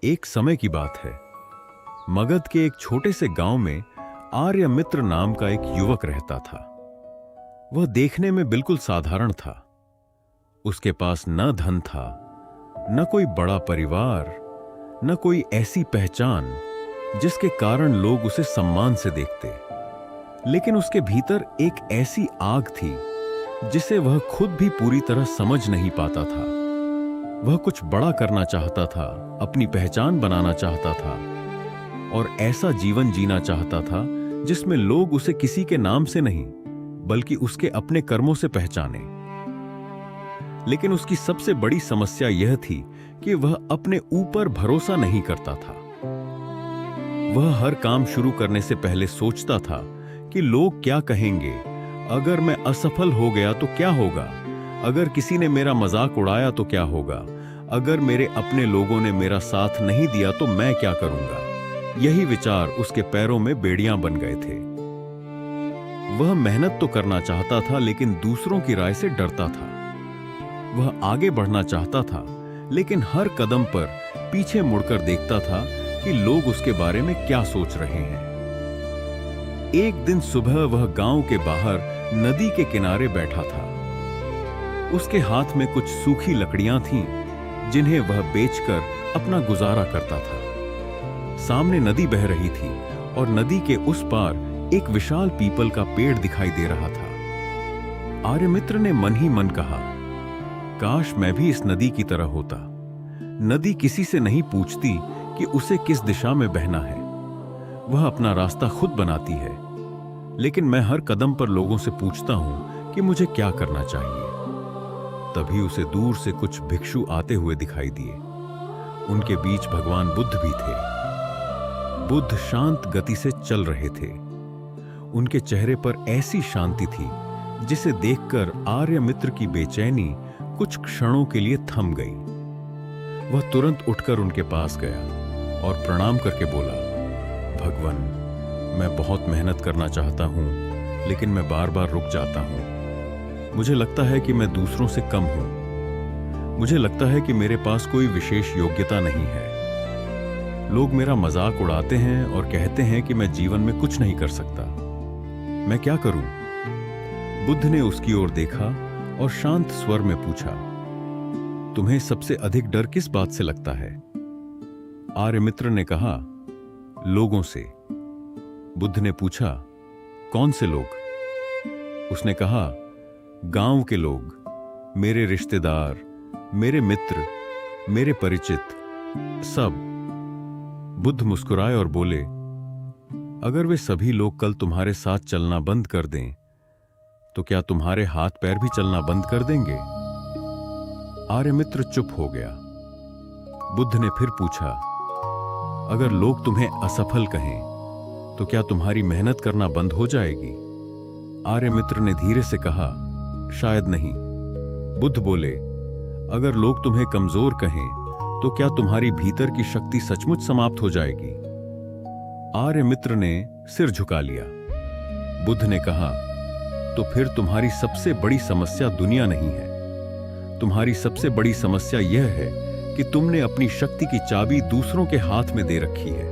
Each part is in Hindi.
एक समय की बात है। मगध के एक छोटे से गांव में आर्यमित्र नाम का एक युवक रहता था। वह देखने में बिल्कुल साधारण था। उसके पास न धन था, न कोई बड़ा परिवार, न कोई ऐसी पहचान जिसके कारण लोग उसे सम्मान से देखते। लेकिन उसके भीतर एक ऐसी आग थी जिसे वह खुद भी पूरी तरह समझ नहीं पाता था। वह कुछ बड़ा करना चाहता था, अपनी पहचान बनाना चाहता था और ऐसा जीवन जीना चाहता था जिसमें लोग उसे किसी के नाम से नहीं बल्कि उसके अपने कर्मों से पहचाने। लेकिन उसकी सबसे बड़ी समस्या यह थी कि वह अपने ऊपर भरोसा नहीं करता था। वह हर काम शुरू करने से पहले सोचता था कि लोग क्या कहेंगे, अगर मैं असफल हो गया तो क्या होगा, अगर किसी ने मेरा मजाक उड़ाया तो क्या होगा, अगर मेरे अपने लोगों ने मेरा साथ नहीं दिया तो मैं क्या करूंगा। यही विचार उसके पैरों में बेड़ियां बन गए थे। वह मेहनत तो करना चाहता था लेकिन दूसरों की राय से डरता था। वह आगे बढ़ना चाहता था लेकिन हर कदम पर पीछे मुड़कर देखता था कि लोग उसके बारे में क्या सोच रहे हैं। एक दिन सुबह वह गांव के बाहर नदी के किनारे बैठा था। उसके हाथ में कुछ सूखी लकड़ियां थीं जिन्हें वह बेचकर अपना गुजारा करता था। सामने नदी बह रही थी और नदी के उस पार एक विशाल पीपल का पेड़ दिखाई दे रहा था। आर्यमित्र ने मन ही मन कहा, काश मैं भी इस नदी की तरह होता। नदी किसी से नहीं पूछती कि उसे किस दिशा में बहना है, वह अपना रास्ता खुद बनाती है। लेकिन मैं हर कदम पर लोगों से पूछता हूं कि मुझे क्या करना चाहिए। तभी उसे दूर से कुछ भिक्षु आते हुए दिखाई दिए। उनके बीच भगवान बुद्ध भी थे। बुद्ध शांत गति से चल रहे थे। उनके चेहरे पर ऐसी शांति थी जिसे देखकर आर्यमित्र की बेचैनी कुछ क्षणों के लिए थम गई। वह तुरंत उठकर उनके पास गया और प्रणाम करके बोला, भगवान, मैं बहुत मेहनत करना चाहता हूं लेकिन मैं बार बार रुक जाता हूं। मुझे लगता है कि मैं दूसरों से कम हूं। मुझे लगता है कि मेरे पास कोई विशेष योग्यता नहीं है। लोग मेरा मजाक उड़ाते हैं और कहते हैं कि मैं जीवन में कुछ नहीं कर सकता। मैं क्या करूं? बुद्ध ने उसकी ओर देखा और शांत स्वर में पूछा, तुम्हें सबसे अधिक डर किस बात से लगता है? आर्यमित्र ने कहा, लोगों से। बुद्ध ने पूछा, कौन से लोग? उसने कहा, गांव के लोग, मेरे रिश्तेदार, मेरे मित्र, मेरे परिचित, सब। बुद्ध मुस्कुराए और बोले, अगर वे सभी लोग कल तुम्हारे साथ चलना बंद कर दें तो क्या तुम्हारे हाथ पैर भी चलना बंद कर देंगे? आर्यमित्र चुप हो गया। बुद्ध ने फिर पूछा, अगर लोग तुम्हें असफल कहें तो क्या तुम्हारी मेहनत करना बंद हो जाएगी? आर्यमित्र ने धीरे से कहा, शायद नहीं। बुद्ध बोले, अगर लोग तुम्हें कमजोर कहें तो क्या तुम्हारी भीतर की शक्ति सचमुच समाप्त हो जाएगी? आर्यमित्र ने सिर झुका लिया। बुद्ध ने कहा, तो फिर तुम्हारी सबसे बड़ी समस्या दुनिया नहीं है। तुम्हारी सबसे बड़ी समस्या यह है कि तुमने अपनी शक्ति की चाबी दूसरों के हाथ में दे रखी है।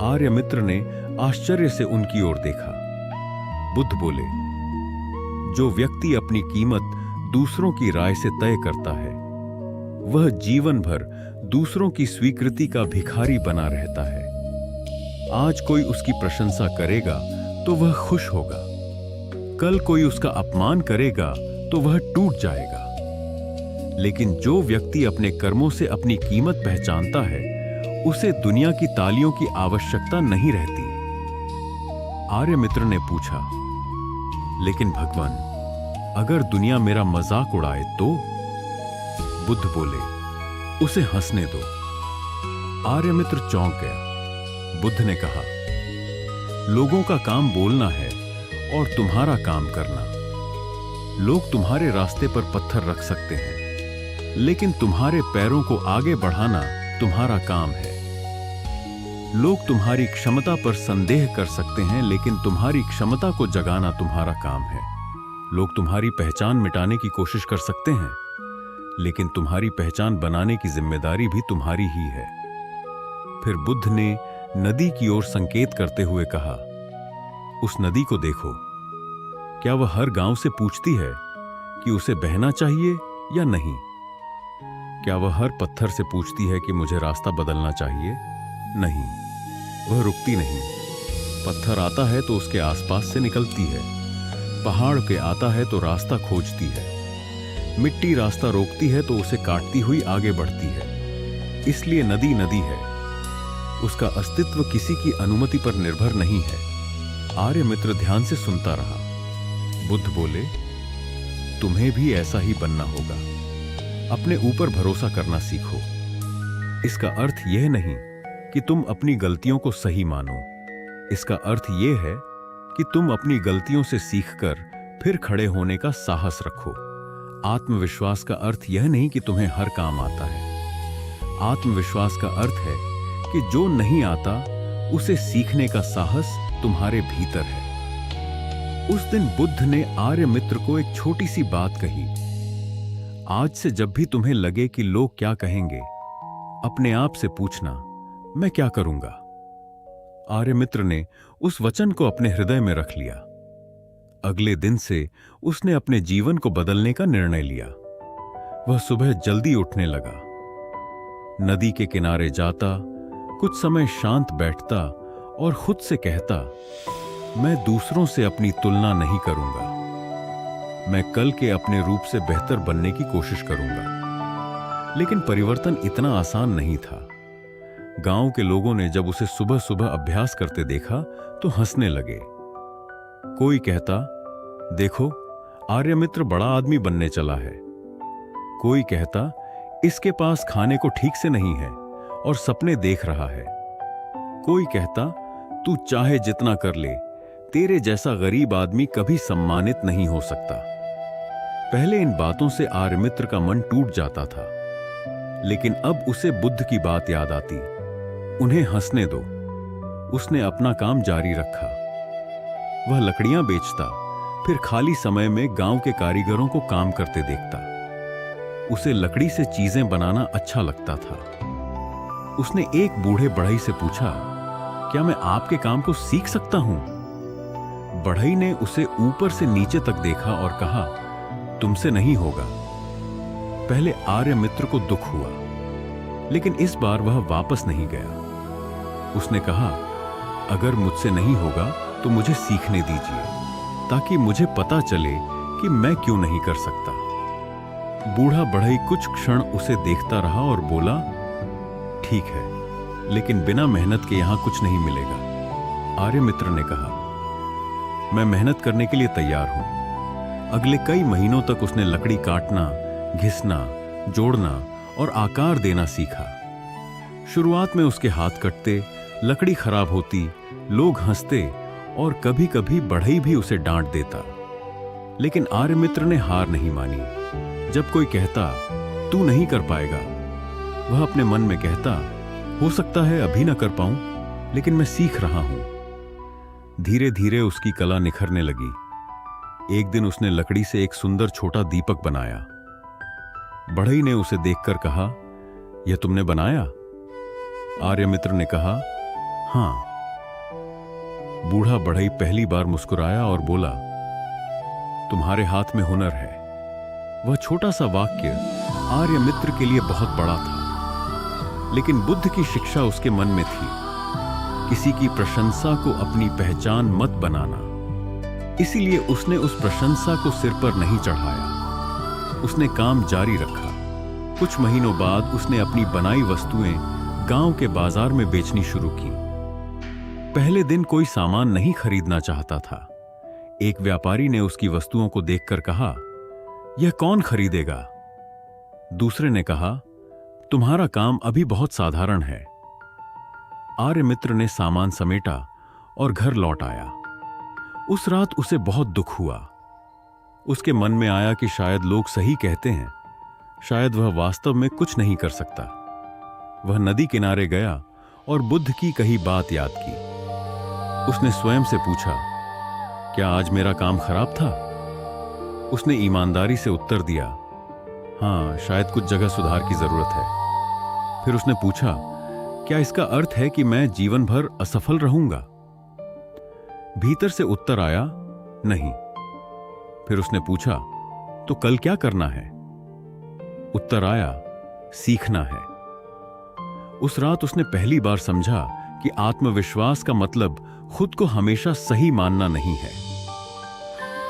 आर्यमित्र ने आश्चर्य से उनकी ओर देखा। बुद्ध बोले, जो व्यक्ति अपनी कीमत दूसरों की राय से तय करता है वह जीवन भर दूसरों की स्वीकृति का भिखारी बना रहता है। आज कोई उसकी प्रशंसा करेगा तो वह खुश होगा, कल कोई उसका अपमान करेगा तो वह टूट जाएगा। लेकिन जो व्यक्ति अपने कर्मों से अपनी कीमत पहचानता है उसे दुनिया की तालियों की आवश्यकता नहीं रहती। आर्यमित्र ने पूछा, लेकिन भगवान, अगर दुनिया मेरा मजाक उड़ाए तो? बुद्ध बोले, उसे हंसने दो। आर्यमित्र चौंक गया। बुद्ध ने कहा, लोगों का काम बोलना है और तुम्हारा काम करना। लोग तुम्हारे रास्ते पर पत्थर रख सकते हैं लेकिन तुम्हारे पैरों को आगे बढ़ाना तुम्हारा काम है। लोग तुम्हारी क्षमता पर संदेह कर सकते हैं लेकिन तुम्हारी क्षमता को जगाना तुम्हारा काम है। लोग तुम्हारी पहचान मिटाने की कोशिश कर सकते हैं लेकिन तुम्हारी पहचान बनाने की जिम्मेदारी भी तुम्हारी ही है। फिर बुद्ध ने नदी की ओर संकेत करते हुए कहा, उस नदी को देखो, क्या वह हर गांव से पूछती है कि उसे बहना चाहिए या नहीं? क्या वह हर पत्थर से पूछती है कि मुझे रास्ता बदलना चाहिए? नहीं, वह रुकती नहीं। पत्थर आता है तो उसके आसपास से निकलती है, पहाड़ के आता है तो रास्ता खोजती है, मिट्टी रास्ता रोकती है तो उसे काटती हुई आगे बढ़ती है। इसलिए नदी नदी है, उसका अस्तित्व किसी की अनुमति पर निर्भर नहीं है। आर्यमित्र ध्यान से सुनता रहा। बुद्ध बोले, तुम्हें भी ऐसा ही बनना होगा। अपने ऊपर भरोसा करना सीखो। इसका अर्थ यह नहीं कि तुम अपनी गलतियों को सही मानो। इसका अर्थ यह है कि तुम अपनी गलतियों से सीखकर फिर खड़े होने का साहस रखो। आत्मविश्वास का अर्थ यह नहीं कि तुम्हें हर काम आता है। आत्मविश्वास का अर्थ है कि जो नहीं आता उसे सीखने का साहस तुम्हारे भीतर है। उस दिन बुद्ध ने आर्यमित्र को एक छोटी सी बात कही। आज से जब भी तुम्हें लगे कि लोग क्या कहेंगे, अपने आप से पूछना, मैं क्या करूंगा? आर्यमित्र ने उस वचन को अपने हृदय में रख लिया। अगले दिन से उसने अपने जीवन को बदलने का निर्णय लिया। वह सुबह जल्दी उठने लगा, नदी के किनारे जाता, कुछ समय शांत बैठता और खुद से कहता, मैं दूसरों से अपनी तुलना नहीं करूंगा। मैं कल के अपने रूप से बेहतर बनने की कोशिश करूंगा। लेकिन परिवर्तन इतना आसान नहीं था। गांव के लोगों ने जब उसे सुबह सुबह अभ्यास करते देखा तो हंसने लगे। कोई कहता, देखो, आर्यमित्र बड़ा आदमी बनने चला है। कोई कहता, इसके पास खाने को ठीक से नहीं है और सपने देख रहा है। कोई कहता, तू चाहे जितना कर ले, तेरे जैसा गरीब आदमी कभी सम्मानित नहीं हो सकता। पहले इन बातों से आर्यमित्र का मन टूट जाता था, लेकिन अब उसे बुद्ध की बात याद आती। उन्हें हंसने दो। उसने अपना काम जारी रखा। वह लकड़ियां बेचता, फिर खाली समय में गांव के कारीगरों को काम करते देखता। उसे लकड़ी से चीजें बनाना अच्छा लगता था। उसने एक बूढ़े बढ़ई से पूछा, क्या मैं आपके काम को सीख सकता हूं? बढ़ई ने उसे ऊपर से नीचे तक देखा और कहा, तुमसे नहीं होगा। पहले आर्यमित्र को दुख हुआ, लेकिन इस बार वह वापस नहीं गया। उसने कहा, अगर मुझसे नहीं होगा तो मुझे सीखने दीजिए, ताकि मुझे पता चले कि मैं क्यों नहीं कर सकता। बूढ़ा बढ़ई कुछ क्षण उसे देखता रहा और बोला, ठीक है, लेकिन बिना मेहनत के यहां कुछ नहीं मिलेगा। आर्यमित्र ने कहा, मैं मेहनत करने के लिए तैयार हूं। अगले कई महीनों तक उसने लकड़ी काटना, घिसना, जोड़ना और आकार देना सीखा। शुरुआत में उसके हाथ कटते, लकड़ी खराब होती, लोग हंसते और कभी कभी बढ़ई भी उसे डांट देता। लेकिन आर्यमित्र ने हार नहीं मानी। जब कोई कहता, तू नहीं कर पाएगा, वह अपने मन में कहता, हो सकता है अभी ना कर पाऊं, लेकिन मैं सीख रहा हूं। धीरे धीरे उसकी कला निखरने लगी। एक दिन उसने लकड़ी से एक सुंदर छोटा दीपक बनाया। बढ़ई ने उसे देखकर कहा, यह तुमने बनाया? आर्यमित्र ने कहा, हां। बूढ़ा बढ़ई पहली बार मुस्कुराया और बोला, तुम्हारे हाथ में हुनर है। वह छोटा सा वाक्य आर्यमित्र के लिए बहुत बड़ा था, लेकिन बुद्ध की शिक्षा उसके मन में थी, किसी की प्रशंसा को अपनी पहचान मत बनाना। इसीलिए उसने उस प्रशंसा को सिर पर नहीं चढ़ाया। उसने काम जारी रखा। कुछ महीनों बाद उसने अपनी बनाई वस्तुएं गांव के बाजार में बेचनी शुरू की। पहले दिन कोई सामान नहीं खरीदना चाहता था। एक व्यापारी ने उसकी वस्तुओं को देखकर कहा, यह कौन खरीदेगा? दूसरे ने कहा, तुम्हारा काम अभी बहुत साधारण है। आर्यमित्र ने सामान समेटा और घर लौट आया। उस रात उसे बहुत दुख हुआ। उसके मन में आया कि शायद लोग सही कहते हैं, शायद वह वास्तव में कुछ नहीं कर सकता। वह नदी किनारे गया और बुद्ध की कही बात याद की। उसने स्वयं से पूछा, क्या आज मेरा काम खराब था? उसने ईमानदारी से उत्तर दिया, हां, शायद कुछ जगह सुधार की जरूरत है। फिर उसने पूछा, क्या इसका अर्थ है कि मैं जीवन भर असफल रहूंगा? भीतर से उत्तर आया, नहीं। फिर उसने पूछा, तो कल क्या करना है? उत्तर आया, सीखना है। उस रात उसने पहली बार समझा कि आत्मविश्वास का मतलब खुद को हमेशा सही मानना नहीं है।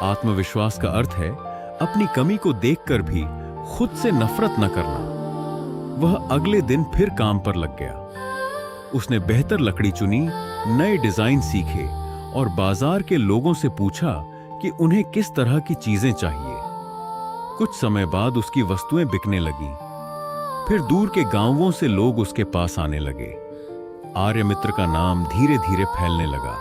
आत्मविश्वास का अर्थ है अपनी कमी को देखकर भी खुद से नफरत न करना। वह अगले दिन फिर काम पर लग गया। उसने बेहतर लकड़ी चुनी, नए डिजाइन सीखे और बाजार के लोगों से पूछा कि उन्हें किस तरह की चीजें चाहिए। कुछ समय बाद उसकी वस्तुएं बिकने लगी। फिर दूर के गांवों से लोग उसके पास आने लगे। आर्यमित्र का नाम धीरे धीरे फैलने लगा।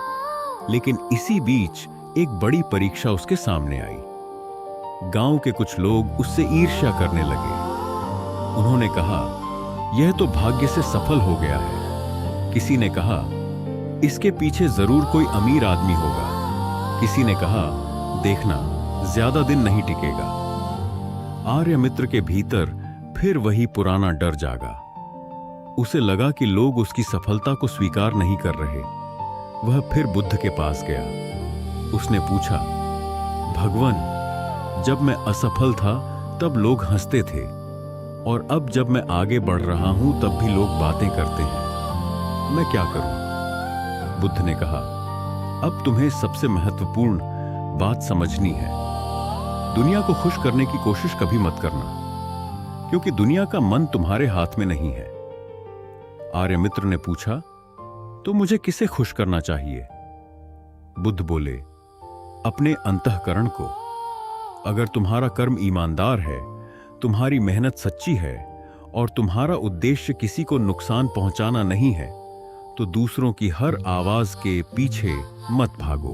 लेकिन इसी बीच एक बड़ी परीक्षा उसके सामने आई। गांव के कुछ लोग उससे ईर्ष्या करने लगे। उन्होंने कहा, यह तो भाग्य से सफल हो गया है। किसी ने कहा, इसके पीछे जरूर कोई अमीर आदमी होगा। किसी ने कहा, देखना ज्यादा दिन नहीं टिकेगा। आर्यमित्र के भीतर फिर वही पुराना डर जागा। उसे लगा कि लोग उसकी सफलता को स्वीकार नहीं कर रहे। वह फिर बुद्ध के पास गया। उसने पूछा, भगवान, जब मैं असफल था तब लोग हंसते थे, और अब जब मैं आगे बढ़ रहा हूं तब भी लोग बातें करते हैं। मैं क्या करूं? बुद्ध ने कहा, अब तुम्हें सबसे महत्वपूर्ण बात समझनी है। दुनिया को खुश करने की कोशिश कभी मत करना, क्योंकि दुनिया का मन तुम्हारे हाथ में नहीं है। आर्यमित्र ने पूछा, तो मुझे किसे खुश करना चाहिए? बुद्ध बोले, अपने अंतःकरण को। अगर तुम्हारा कर्म ईमानदार है, तुम्हारी मेहनत सच्ची है और तुम्हारा उद्देश्य किसी को नुकसान पहुंचाना नहीं है, तो दूसरों की हर आवाज के पीछे मत भागो।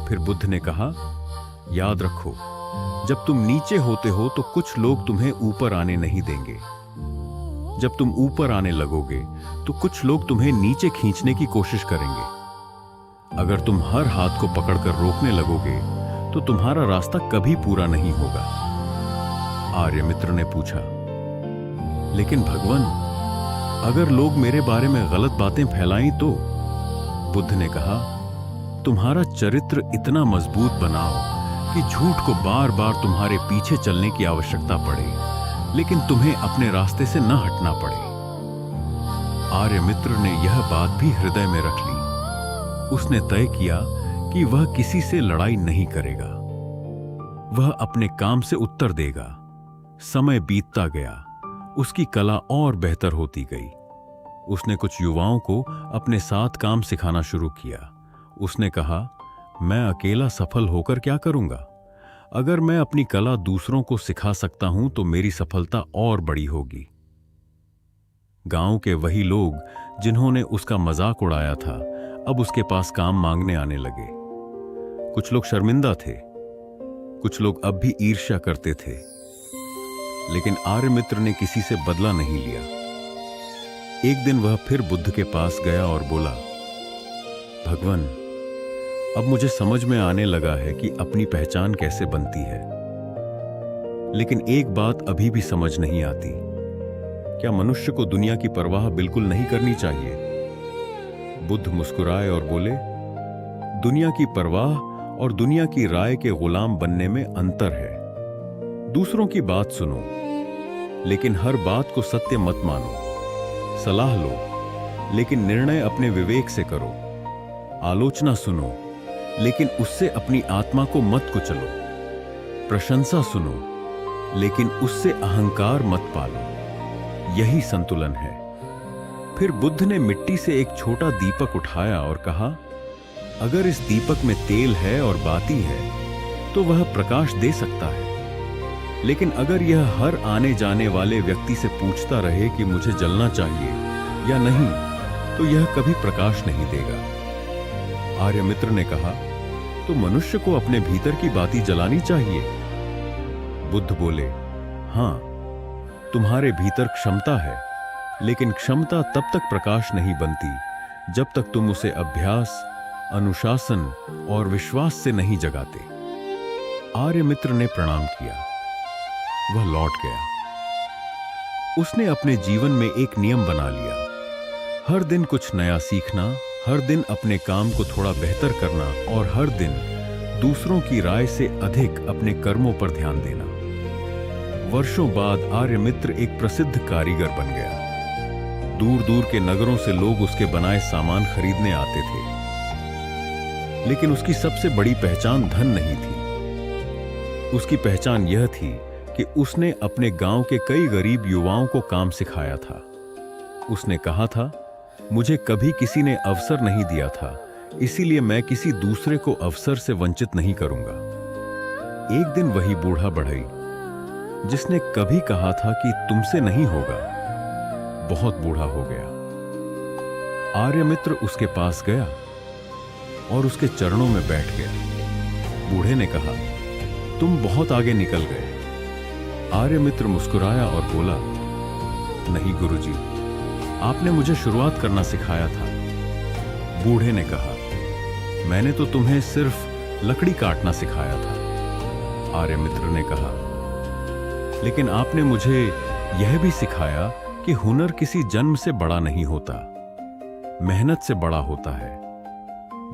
फिर बुद्ध ने कहा, याद रखो, जब तुम नीचे होते हो तो कुछ लोग तुम्हें ऊपर आने नहीं देंगे। जब तुम ऊपर आने लगोगे तो कुछ लोग तुम्हें नीचे खींचने की कोशिश करेंगे। अगर तुम हर हाथ को पकड़कर रोकने लगोगे तो तुम्हारा रास्ता कभी पूरा नहीं होगा। आर्यमित्र ने पूछा, लेकिन भगवान, अगर लोग मेरे बारे में गलत बातें फैलाएं तो? बुद्ध ने कहा, तुम्हारा चरित्र इतना मजबूत बनाओ कि झूठ को बार बार तुम्हारे पीछे चलने की आवश्यकता पड़े, लेकिन तुम्हें अपने रास्ते से न हटना पड़े। आर्यमित्र ने यह बात भी हृदय में रख ली। उसने तय किया कि वह किसी से लड़ाई नहीं करेगा। वह अपने काम से उत्तर देगा। समय बीतता गया। उसकी कला और बेहतर होती गई। उसने कुछ युवाओं को अपने साथ काम सिखाना शुरू किया। उसने कहा, मैं अकेला सफल होकर क्या करूंगा? अगर मैं अपनी कला दूसरों को सिखा सकता हूं तो मेरी सफलता और बड़ी होगी। गांव के वही लोग जिन्होंने उसका मजाक उड़ाया था, अब उसके पास काम मांगने आने लगे। कुछ लोग शर्मिंदा थे, कुछ लोग अब भी ईर्ष्या करते थे, लेकिन आर्यमित्र ने किसी से बदला नहीं लिया। एक दिन वह फिर बुद्ध के पास गया और बोला, भगवान, अब मुझे समझ में आने लगा है कि अपनी पहचान कैसे बनती है, लेकिन एक बात अभी भी समझ नहीं आती। क्या मनुष्य को दुनिया की परवाह बिल्कुल नहीं करनी चाहिए? बुद्ध मुस्कुराए और बोले, दुनिया की परवाह और दुनिया की राय के गुलाम बनने में अंतर है। दूसरों की बात सुनो, लेकिन हर बात को सत्य मत मानो। सलाह लो, लेकिन निर्णय अपने विवेक से करो। आलोचना सुनो, लेकिन उससे अपनी आत्मा को मत कुचलो। प्रशंसा सुनो, लेकिन उससे अहंकार मत पालो। यही संतुलन है। फिर बुद्ध ने मिट्टी से एक छोटा दीपक उठाया और कहा, अगर इस दीपक में तेल है और बाती है तो वह प्रकाश दे सकता है, लेकिन अगर यह हर आने जाने वाले व्यक्ति से पूछता रहे कि मुझे जलना चाहिए या नहीं, तो यह कभी प्रकाश नहीं देगा। आर्यमित्र ने कहा, तो मनुष्य को अपने भीतर की बाती जलानी चाहिए। बुद्ध बोले, हां, तुम्हारे भीतर क्षमता है, लेकिन क्षमता तब तक प्रकाश नहीं बनती जब तक तुम उसे अभ्यास, अनुशासन और विश्वास से नहीं जगाते। आर्यमित्र ने प्रणाम किया। वह लौट गया। उसने अपने जीवन में एक नियम बना लिया, हर दिन कुछ नया सीखना, हर दिन अपने काम को थोड़ा बेहतर करना और हर दिन दूसरों की राय से अधिक अपने कर्मों पर ध्यान देना। वर्षों बाद आर्यमित्र एक प्रसिद्ध कारीगर बन गया। दूर दूर के नगरों से लोग उसके बनाए सामान खरीदने आते थे। लेकिन उसकी सबसे बड़ी पहचान धन नहीं थी। उसकी पहचान यह थी कि उसने अपने गांव के कई गरीब युवाओं को काम सिखाया था। उसने कहा था, मुझे कभी किसी ने अवसर नहीं दिया था, इसीलिए मैं किसी दूसरे को अवसर से वंचित नहीं करूंगा। एक दिन वही बूढ़ा बढ़ई, जिसने कभी कहा था कि तुमसे नहीं होगा, बहुत बूढ़ा हो गया। आर्यमित्र उसके पास गया और उसके चरणों में बैठ गया। बूढ़े ने कहा, तुम बहुत आगे निकल गए। आर्यमित्र मुस्कुराया और बोला, नहीं गुरुजी, आपने मुझे शुरुआत करना सिखाया था। बूढ़े ने कहा, मैंने तो तुम्हें सिर्फ लकड़ी काटना सिखाया था। आर्यमित्र ने कहा, लेकिन आपने मुझे यह भी सिखाया कि हुनर किसी जन्म से बड़ा नहीं होता, मेहनत से बड़ा होता है।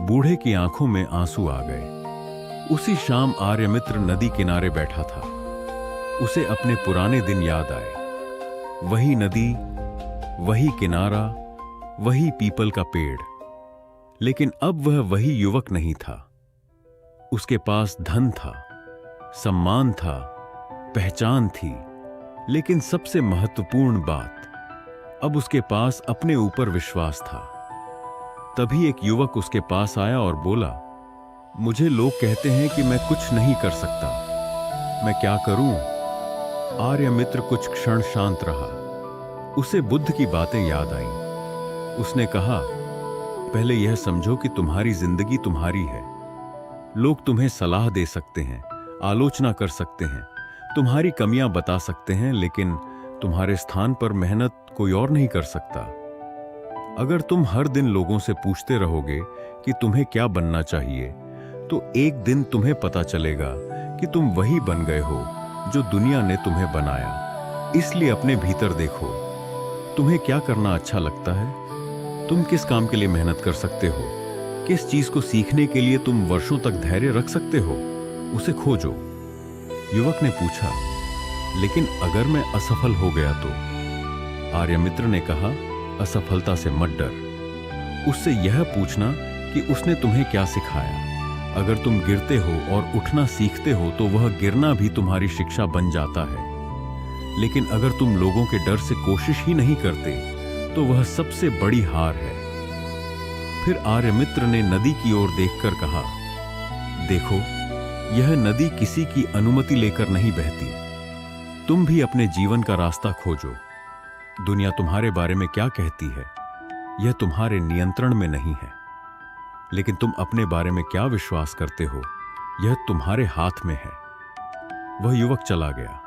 बूढ़े की आंखों में आंसू आ गए। उसी शाम आर्यमित्र नदी किनारे बैठा था। उसे अपने पुराने दिन याद आए। वही नदी, वही किनारा, वही पीपल का पेड़। लेकिन अब वह वही युवक नहीं था। उसके पास धन था, सम्मान था, पहचान थी, लेकिन सबसे महत्वपूर्ण बात, अब उसके पास अपने ऊपर विश्वास था। तभी एक युवक उसके पास आया और बोला, मुझे लोग कहते हैं कि मैं कुछ नहीं कर सकता, मैं क्या करूं? आर्यमित्र कुछ क्षण शांत रहा। उसे बुद्ध की बातें याद आईं। उसने कहा, पहले यह समझो कि तुम्हारी जिंदगी तुम्हारी है। लोग तुम्हें सलाह दे सकते हैं, आलोचना कर सकते हैं, तुम्हारी कमियां बता सकते हैं, लेकिन तुम्हारे स्थान पर मेहनत कोई और नहीं कर सकता। अगर तुम हर दिन लोगों से पूछते रहोगे कि तुम्हें क्या बनना चाहिए, तो एक दिन तुम्हें पता चलेगा कि तुम वही बन गए हो जो दुनिया ने तुम्हें बनाया। इसलिए अपने भीतर देखो, तुम्हें क्या करना अच्छा लगता है? तुम किस काम के लिए मेहनत कर सकते हो? किस चीज को सीखने के लिए तुम वर्षों तक धैर्य रख सकते हो? उसे खोजो। युवक ने पूछा, लेकिन अगर मैं असफल हो गया तो? आर्यमित्र ने कहा, असफलता से मत डर। उससे यह पूछना कि उसने तुम्हें क्या सिखाया। अगर तुम गिरते हो और उठना सीखते हो तो वह गिरना भी तुम्हारी शिक्षा बन जाता है। लेकिन अगर तुम लोगों के डर से कोशिश ही नहीं करते तो वह सबसे बड़ी हार है। फिर आर्यमित्र ने नदी की ओर देखकर कहा, देखो, यह नदी किसी की अनुमति लेकर नहीं बहती। तुम भी अपने जीवन का रास्ता खोजो। दुनिया तुम्हारे बारे में क्या कहती है, यह तुम्हारे नियंत्रण में नहीं है। लेकिन तुम अपने बारे में क्या विश्वास करते हो, यह तुम्हारे हाथ में है। वह युवक चला गया।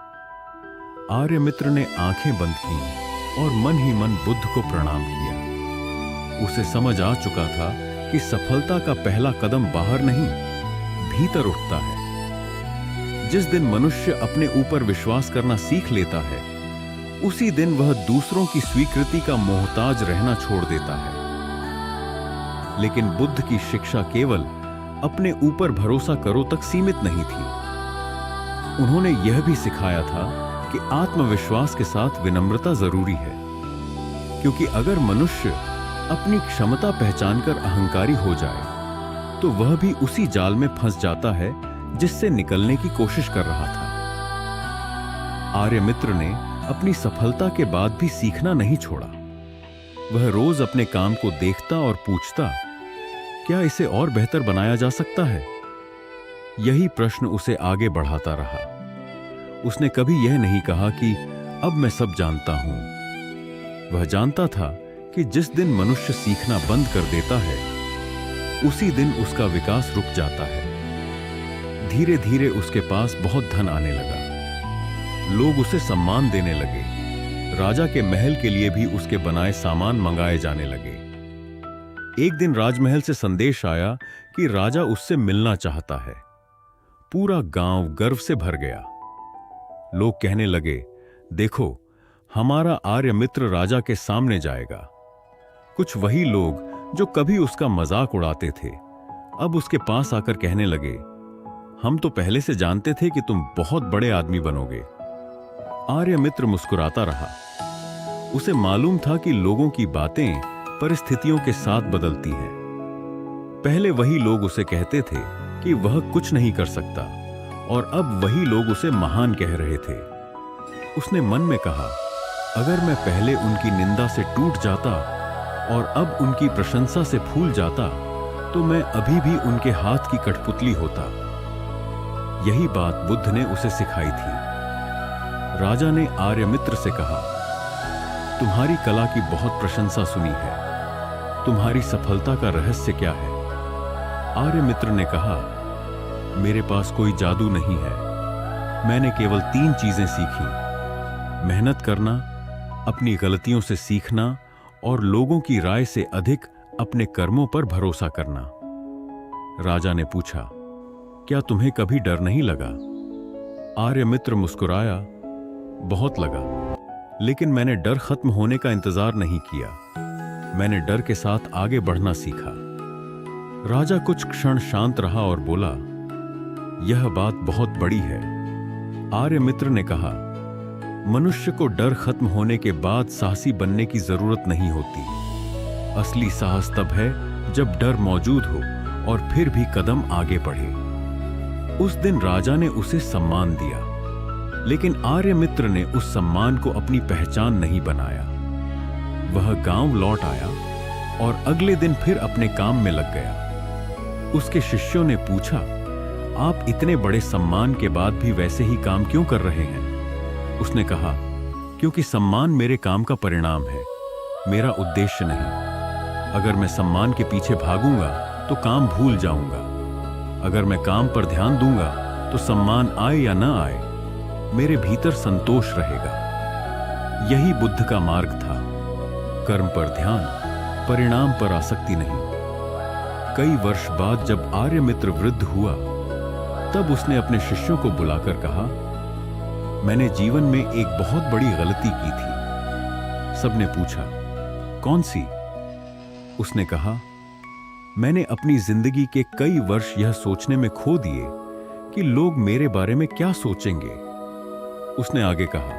आर्यमित्र ने आंखें बंद की और मन ही मन बुद्ध को प्रणाम किया। उसे समझ आ चुका था कि सफलता का पहला कदम बाहर नहीं, भीतर उठता है। जिस दिन मनुष्य अपने ऊपर विश्वास करना सीख लेता है, उसी दिन वह दूसरों की स्वीकृति का मोहताज रहना छोड़ देता है। लेकिन बुद्ध की शिक्षा केवल अपने ऊपर भरोसा करो तक सीमित नहीं थी। उन्होंने यह भी सिखाया था कि आत्मविश्वास के साथ विनम्रता जरूरी है, क्योंकि अगर मनुष्य अपनी क्षमता पहचानकर अहंकारी हो जाए तो वह भी उसी जाल में फंस जाता है जिससे निकलने की कोशिश कर रहा था। आर्यमित्र ने अपनी सफलता के बाद भी सीखना नहीं छोड़ा। वह रोज अपने काम को देखता और पूछता, क्या इसे और बेहतर बनाया जा सकता है? यही प्रश्न उसे आगे बढ़ाता रहा। उसने कभी यह नहीं कहा कि अब मैं सब जानता हूं। वह जानता था कि जिस दिन मनुष्य सीखना बंद कर देता है, उसी दिन उसका विकास रुक जाता है। धीरे धीरे उसके पास बहुत धन आने लगा। लोग उसे सम्मान देने लगे। राजा के महल के लिए भी उसके बनाए सामान मंगाए जाने लगे। एक दिन राजमहल से संदेश आया कि राजा उससे मिलना चाहता है। पूरा गांव गर्व से भर गया। लोग कहने लगे, देखो, हमारा आर्यमित्र राजा के सामने जाएगा। कुछ वही लोग जो कभी उसका मजाक उड़ाते थे, अब उसके पास आकर कहने लगे, हम तो पहले से जानते थे कि तुम बहुत बड़े आदमी बनोगे। आर्यमित्र मुस्कुराता रहा। उसे मालूम था कि लोगों की बातें परिस्थितियों के साथ बदलती हैं। पहले वही लोग उसे कहते थे कि वह कुछ नहीं कर सकता, और अब वही लोग उसे महान कह रहे थे। उसने मन में कहा, अगर मैं पहले उनकी निंदा से टूट जाता और अब उनकी प्रशंसा से फूल जाता, तो मैं अभी भी उनके हाथ की कठपुतली होता। यही बात बुद्ध ने उसे सिखाई थी। राजा ने आर्यमित्र से कहा, तुम्हारी कला की बहुत प्रशंसा सुनी है, तुम्हारी सफलता का रहस्य क्या है? आर्यमित्र ने कहा, मेरे पास कोई जादू नहीं है। मैंने केवल 3 चीजें सीखी: मेहनत करना, अपनी गलतियों से सीखना और लोगों की राय से अधिक अपने कर्मों पर भरोसा करना। राजा ने पूछा, क्या तुम्हें कभी डर नहीं लगा? आर्यमित्र मुस्कुराया, बहुत लगा, लेकिन मैंने डर खत्म होने का इंतजार नहीं किया। मैंने डर के साथ आगे बढ़ना सीखा। राजा कुछ क्षण शांत रहा और बोला, यह बात बहुत बड़ी है। आर्यमित्र ने कहा, मनुष्य को डर खत्म होने के बाद साहसी बनने की जरूरत नहीं होती। असली साहस तब है जब डर मौजूद हो और फिर भी कदम आगे बढ़े। उस दिन राजा ने उसे सम्मान दिया, लेकिन आर्यमित्र ने उस सम्मान को अपनी पहचान नहीं बनाया। वह गांव लौट आया और अगले दिन फिर अपने काम में लग गया। उसके शिष्यों ने पूछा, आप इतने बड़े सम्मान के बाद भी वैसे ही काम क्यों कर रहे हैं? उसने कहा, क्योंकि सम्मान मेरे काम का परिणाम है, मेरा उद्देश्य नहीं। अगर मैं सम्मान के पीछे भागूंगा तो काम भूल जाऊंगा। अगर मैं काम पर ध्यान दूंगा तो सम्मान आए या ना आए, मेरे भीतर संतोष रहेगा। यही बुद्ध का मार्ग था, कर्म पर ध्यान, परिणाम पर आसक्ति नहीं। कई वर्ष बाद जब आर्यमित्र वृद्ध हुआ, तब उसने अपने शिष्यों को बुलाकर कहा, मैंने जीवन में एक बहुत बड़ी गलती की थी। सबने पूछा, कौन सी? उसने कहा, मैंने अपनी जिंदगी के कई वर्ष यह सोचने में खो दिए कि लोग मेरे बारे में क्या सोचेंगे। उसने आगे कहा,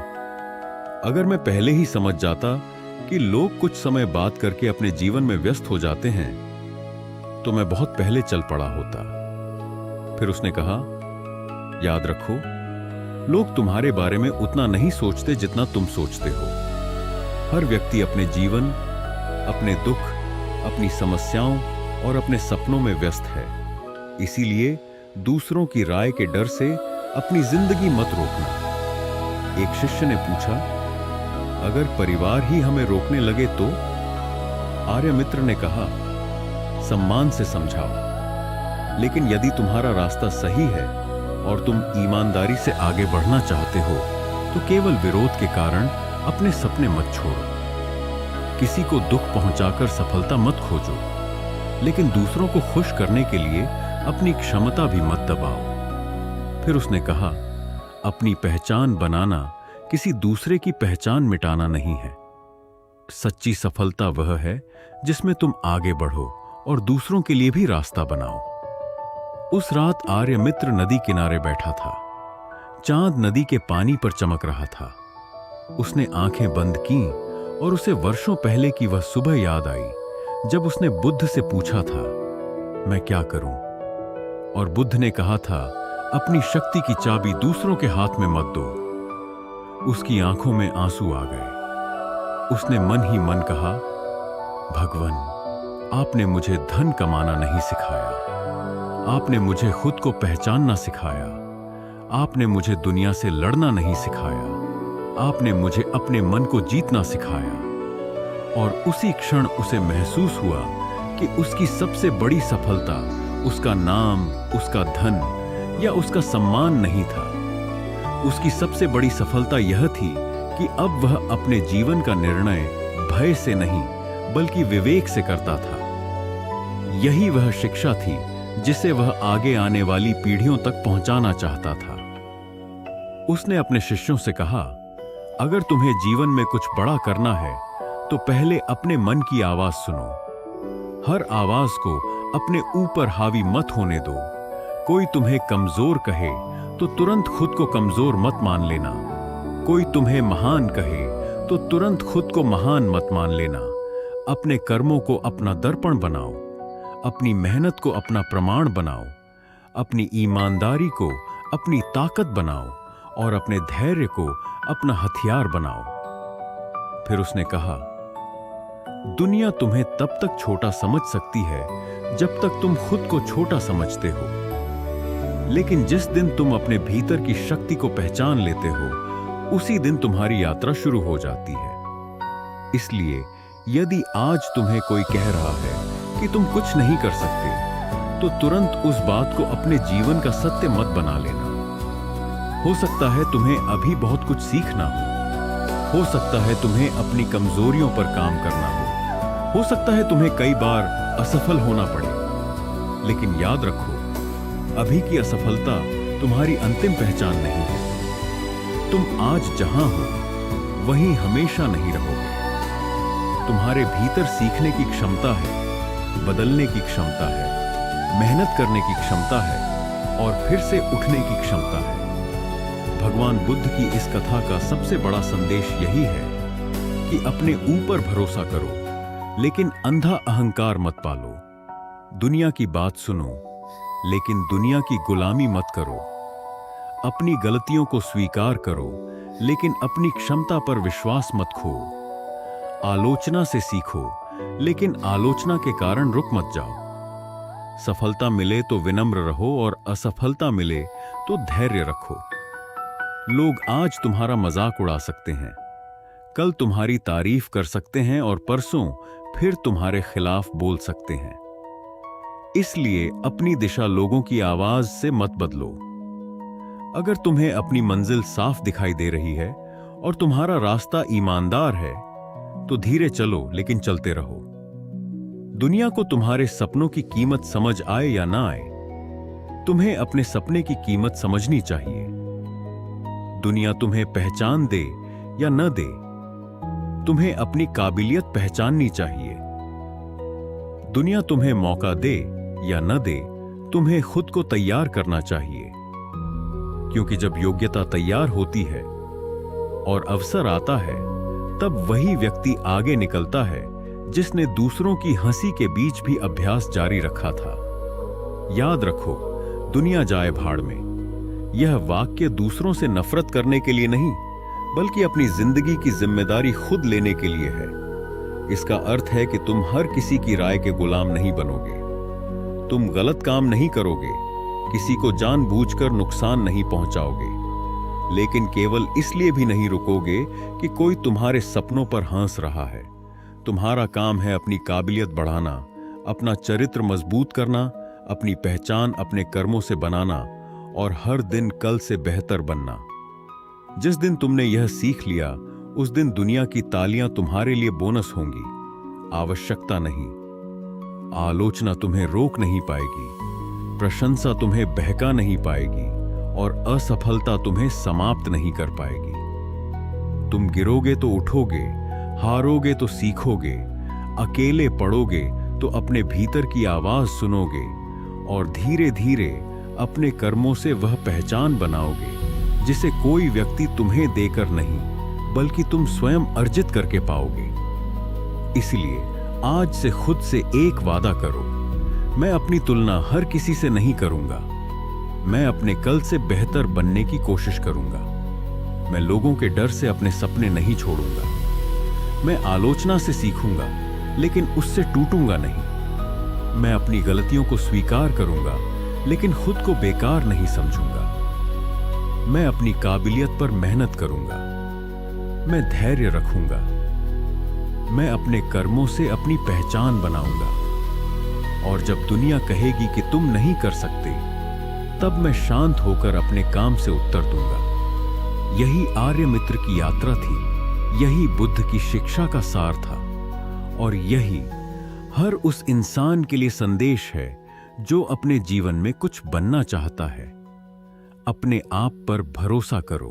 अगर मैं पहले ही समझ जाता कि लोग कुछ समय बात करके अपने जीवन में व्यस्त हो जाते हैं, तो मैं बहुत पहले चल पड़ा होता। फिर उसने कहा, याद रखो, लोग तुम्हारे बारे में उतना नहीं सोचते जितना तुम सोचते हो। हर व्यक्ति अपने जीवन, अपने दुख, अपनी समस्याओं और अपने सपनों में व्यस्त है। इसीलिए दूसरों की राय के डर से अपनी जिंदगी मत रोकना। एक शिष्य ने पूछा, अगर परिवार ही हमें रोकने लगे तो? आर्यमित्र ने कहा, सम्मान से समझाओ। लेकिन यदि तुम्हारा रास्ता सही है और तुम ईमानदारी से आगे बढ़ना चाहते हो, तो केवल विरोध के कारण अपने सपने मत छोड़ो। किसी को दुख पहुंचाकर सफलता मत खोजो, लेकिन दूसरों को खुश करने के लिए अपनी क्षमता भी मत दबाओ। फिर उसने कहा, अपनी पहचान बनाना किसी दूसरे की पहचान मिटाना नहीं है। सच्ची सफलता वह है जिसमें तुम आगे बढ़ो और दूसरों के लिए भी रास्ता बनाओ। उस रात आर्यमित्र नदी किनारे बैठा था। चांद नदी के पानी पर चमक रहा था। उसने आंखें बंद कीं और उसे वर्षों पहले की वह सुबह याद आई जब उसने बुद्ध से पूछा था, मैं क्या करूं? और बुद्ध ने कहा था, अपनी शक्ति की चाबी दूसरों के हाथ में मत दो। उसकी आंखों में आंसू आ गए। उसने मन ही मन कहा, भगवान, आपने मुझे धन कमाना नहीं सिखाया, आपने मुझे खुद को पहचानना सिखाया, आपने मुझे दुनिया से लड़ना नहीं सिखाया, आपने मुझे अपने मन को जीतना सिखाया। और उसी क्षण उसे महसूस हुआ कि उसकी सबसे बड़ी सफलता उसका नाम, उसका धन या उसका सम्मान नहीं था। उसकी सबसे बड़ी सफलता यह थी कि अब वह अपने जीवन का निर्णय भय से नहीं बल्कि विवेक से करता था। यही वह शिक्षा थी जिसे वह आगे आने वाली पीढ़ियों तक पहुंचाना चाहता था। उसने अपने शिष्यों से कहा, अगर तुम्हें जीवन में कुछ बड़ा करना है तो पहले अपने मन की आवाज सुनो। हर आवाज को अपने ऊपर हावी मत होने दो। कोई तुम्हें कमजोर कहे तो तुरंत खुद को कमजोर मत मान लेना। कोई तुम्हें महान कहे तो तुरंत खुद को महान मत मान लेना। अपने कर्मों को अपना दर्पण बनाओ, अपनी मेहनत को अपना प्रमाण बनाओ, अपनी ईमानदारी को अपनी ताकत बनाओ और अपने धैर्य को अपना हथियार बनाओ। फिर उसने कहा, दुनिया तुम्हें तब तक छोटा समझ सकती है जब तक तुम खुद को छोटा समझते हो, लेकिन जिस दिन तुम अपने भीतर की शक्ति को पहचान लेते हो, उसी दिन तुम्हारी यात्रा शुरू हो जाती है। इसलिए यदि आज तुम्हें कोई कह रहा है कि तुम कुछ नहीं कर सकते, तो तुरंत उस बात को अपने जीवन का सत्य मत बना लेना। हो सकता है तुम्हें अभी बहुत कुछ सीखना हो सकता है तुम्हें अपनी कमजोरियों पर काम करना हो सकता है तुम्हें कई बार असफल होना पड़े, लेकिन याद रखो, अभी की असफलता तुम्हारी अंतिम पहचान नहीं है। तुम आज जहां हो वहीं हमेशा नहीं रहोगे। तुम्हारे भीतर सीखने की क्षमता है, बदलने की क्षमता है, मेहनत करने की क्षमता है और फिर से उठने की क्षमता है। भगवान बुद्ध की इस कथा का सबसे बड़ा संदेश यही है कि अपने ऊपर भरोसा करो, लेकिन अंधा अहंकार मत पालो। दुनिया की बात सुनो, लेकिन दुनिया की गुलामी मत करो। अपनी गलतियों को स्वीकार करो, लेकिन अपनी क्षमता पर विश्वास मत खो। आलोचना से सीखो, लेकिन आलोचना के कारण रुक मत जाओ। सफलता मिले तो विनम्र रहो और असफलता मिले तो धैर्य रखो। लोग आज तुम्हारा मजाक उड़ा सकते हैं, कल तुम्हारी तारीफ कर सकते हैं और परसों फिर तुम्हारे खिलाफ बोल सकते हैं। इसलिए अपनी दिशा लोगों की आवाज से मत बदलो। अगर तुम्हें अपनी मंजिल साफ दिखाई दे रही है और तुम्हारा रास्ता ईमानदार है, तो धीरे चलो, लेकिन चलते रहो। दुनिया को तुम्हारे सपनों की कीमत समझ आए या ना आए, तुम्हें अपने सपने की कीमत समझनी चाहिए। दुनिया तुम्हें पहचान दे या न दे, तुम्हें अपनी काबिलियत पहचाननी चाहिए। दुनिया तुम्हें मौका दे या न दे, तुम्हें खुद को तैयार करना चाहिए, क्योंकि जब योग्यता तैयार होती है और अवसर आता है, तब वही व्यक्ति आगे निकलता है जिसने दूसरों की हंसी के बीच भी अभ्यास जारी रखा था। याद रखो, दुनिया जाए भाड़ में। यह वाक्य दूसरों से नफरत करने के लिए नहीं, बल्कि अपनी जिंदगी की जिम्मेदारी खुद लेने के लिए है। इसका अर्थ है कि तुम हर किसी की राय के गुलाम नहीं बनोगे। तुम गलत काम नहीं करोगे, किसी को जानबूझकर नुकसान नहीं पहुंचाओगे, लेकिन केवल इसलिए भी नहीं रुकोगे कि कोई तुम्हारे सपनों पर हंस रहा है। तुम्हारा काम है अपनी काबिलियत बढ़ाना, अपना चरित्र मजबूत करना, अपनी पहचान अपने कर्मों से बनाना और हर दिन कल से बेहतर बनना। जिस दिन तुमने यह सीख लिया, उस दिन दुनिया की तालियां तुम्हारे लिए बोनस होंगी, आवश्यकता नहीं। आलोचना तुम्हें रोक नहीं पाएगी, प्रशंसा तुम्हें बहका नहीं पाएगी और असफलता तुम्हें समाप्त नहीं कर पाएगी। तुम गिरोगे तो उठोगे, हारोगे तो सीखोगे, अकेले पड़ोगे तो अपने भीतर की आवाज सुनोगे और धीरे धीरे अपने कर्मों से वह पहचान बनाओगे जिसे कोई व्यक्ति तुम्हें देकर नहीं, बल्कि तुम स्वयं अर्जित करके पाओगे। इसलिए आज से खुद से एक वादा करो, मैं अपनी तुलना हर किसी से नहीं करूंगा। मैं अपने कल से बेहतर बनने की कोशिश करूंगा। मैं लोगों के डर से अपने सपने नहीं छोड़ूंगा। मैं आलोचना से सीखूंगा, लेकिन उससे टूटूंगा नहीं। मैं अपनी गलतियों को स्वीकार करूंगा, लेकिन खुद को बेकार नहीं समझूंगा। मैं अपनी काबिलियत पर मेहनत करूंगा। मैं धैर्य रखूंगा। मैं अपने कर्मों से अपनी पहचान बनाऊंगा। और जब दुनिया कहेगी कि तुम नहीं कर सकते, तब मैं शांत होकर अपने काम से उत्तर दूंगा। यही आर्य मित्र की यात्रा थी, यही बुद्ध की शिक्षा का सार था, और यही हर उस इंसान के लिए संदेश है जो अपने जीवन में कुछ बनना चाहता है। अपने आप पर भरोसा करो।